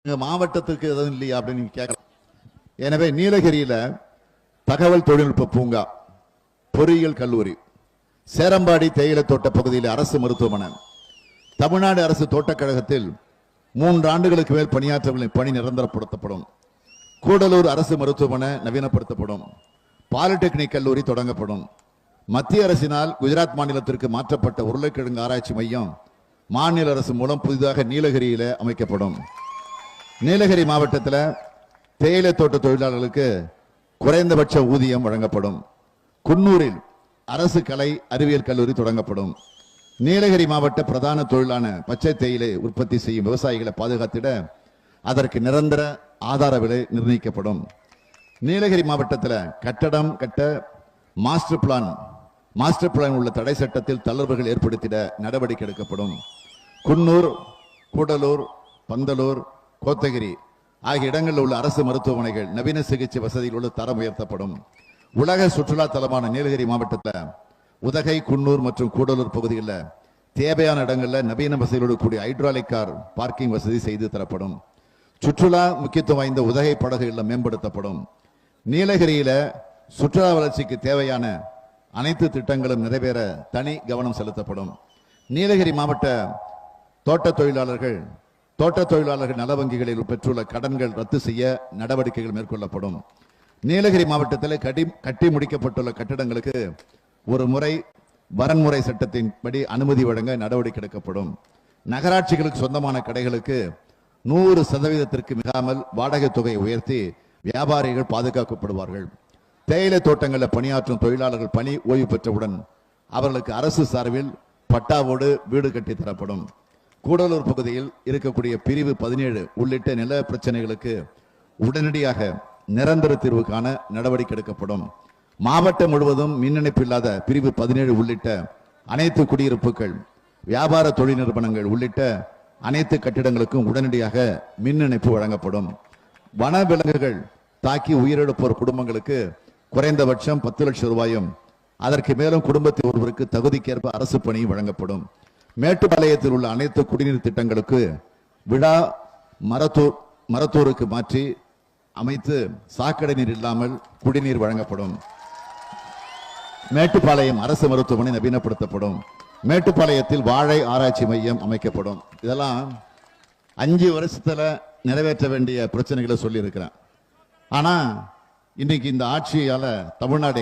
மாவட்டத்துக்கு எதுவும் இல்லையா அப்படின்னு கேட்கலாம். எனவே நீலகிரியில தகவல் தொழில்நுட்ப பூங்கா, பொறியியல் கல்லூரி, சேரம்பாடி தேயிலை தோட்ட பகுதியில் அரசு மருத்துவமனை, தமிழ்நாடு அரசு தோட்டக்கழகத்தில் 3 ஆண்டுகளுக்கு மேல் பணியாற்றவர்களின் பணி நிரந்தரப்படுத்தப்படும். கூடலூர் அரசு மருத்துவமனை நவீனப்படுத்தப்படும். பாலிடெக்னிக் கல்லூரி தொடங்கப்படும். மத்திய அரசினால் குஜராத் மாநிலத்திற்கு மாற்றப்பட்ட உருளைக்கிழங்கு ஆராய்ச்சி மையம் மாநில அரசு மூலம் புதிதாக நீலகிரியில அமைக்கப்படும். நீலகிரி மாவட்டத்தில் தேயிலை தோட்ட தொழிலாளர்களுக்கு குறைந்தபட்ச ஊதியம் வழங்கப்படும். குன்னூரில் அரசு கலை அறிவியல் கல்லூரி தொடங்கப்படும். நீலகிரி மாவட்ட பிரதான தொழிலான பச்சை தேயிலை உற்பத்தி செய்யும் விவசாயிகளை பாதுகாத்திட அதற்கு நிரந்தர ஆதார விலை நிர்ணயிக்கப்படும். நீலகிரி மாவட்டத்தில் கட்டடம் கட்ட மாஸ்டர் பிளான் உள்ள தடை சட்டத்தில் தளர்வுகள் ஏற்படுத்திட நடவடிக்கை எடுக்கப்படும். குன்னூர், கூடலூர், பந்தலூர், கோத்தகிரி ஆகிய இடங்களில் உள்ள அரசு மருத்துவமனைகள் நவீன சிகிச்சை வசதியில் உள்ள தரம் உயர்த்தப்படும். உலக சுற்றுலா தலமான நீலகிரி மாவட்டத்தில் உதகை, குன்னூர் மற்றும் கூடலூர் பகுதிகளில் தேவையான இடங்களில் நவீன வசதியோடு கூடிய ஹைட்ராலிக் கார் பார்க்கிங் வசதி செய்து தரப்படும். சுற்றுலா முக்கியத்துவம் வாய்ந்த உதகை படகுகள் மேம்படுத்தப்படும். நீலகிரியில சுற்றுலா வளர்ச்சிக்கு தேவையான அனைத்து திட்டங்களும் நிறைவேற தனி கவனம் செலுத்தப்படும். நீலகிரி மாவட்ட தோட்ட தொழிலாளர்கள் நல வங்கிகளில் பெற்றுள்ள கடன்கள் ரத்து செய்ய நடவடிக்கைகள் மேற்கொள்ளப்படும். நீலகிரி மாவட்டத்தில் கட்டி முடிக்கப்பட்டுள்ள கட்டிடங்களுக்கு ஒரு முறை வரன்முறை சட்டத்தின்படி அனுமதி வழங்க நடவடிக்கை எடுக்கப்படும். நகராட்சிகளுக்கு சொந்தமான கடைகளுக்கு 100% மிகாமல் வாடகை தொகையை உயர்த்தி வியாபாரிகள் பாதுகாக்கப்படுவார்கள். தேயிலை தோட்டங்களில் பணியாற்றும் தொழிலாளர்கள் பணி ஓய்வு பெற்றவுடன் அவர்களுக்கு அரசு சார்பில் பட்டாவோடு வீடு கட்டி தரப்படும். கூடலூர் பகுதியில் இருக்கக்கூடிய பிரிவு 17 உள்ளிட்ட நில பிரச்சனைகளுக்கு உடனடியாக நிரந்தர தீர்வு காண நடவடிக்கை எடுக்கப்படும். மாவட்டம் முழுவதும் மின் இணைப்பு இல்லாத பிரிவு 17 உள்ளிட்ட அனைத்து குடியிருப்புகள், வியாபார தொழில் நிறுவனங்கள் உள்ளிட்ட அனைத்து கட்டிடங்களுக்கும் உடனடியாக மின் இணைப்பு வழங்கப்படும். வன விலங்குகள் தாக்கி உயிரிழப்போர் குடும்பங்களுக்கு குறைந்தபட்சம் 10 லட்சம் ரூபாயும் அதற்கு மேலும் குடும்பத்தில் ஒருவருக்கு தகுதிக்கேற்ப அரசு பணி வழங்கப்படும். மேட்டுப்பாளையத்தில் உள்ள அனைத்து குடிநீர் திட்டங்களுக்கு விழா மரத்தூருக்கு மாற்றி அமைத்து சாக்கடை நீர் இல்லாமல் குடிநீர் வழங்கப்படும். மேட்டுப்பாளையம் அரசு மருத்துவமனை நவீனப்படுத்தப்படும். மேட்டுப்பாளையத்தில் வாழை ஆராய்ச்சி மையம் அமைக்கப்படும். இதெல்லாம் 5 வருஷத்துல நிறைவேற்ற வேண்டிய பிரச்சனைகளை சொல்லி இருக்கிறேன். ஆனா இன்னைக்கு இந்த ஆட்சியால தமிழ்நாடு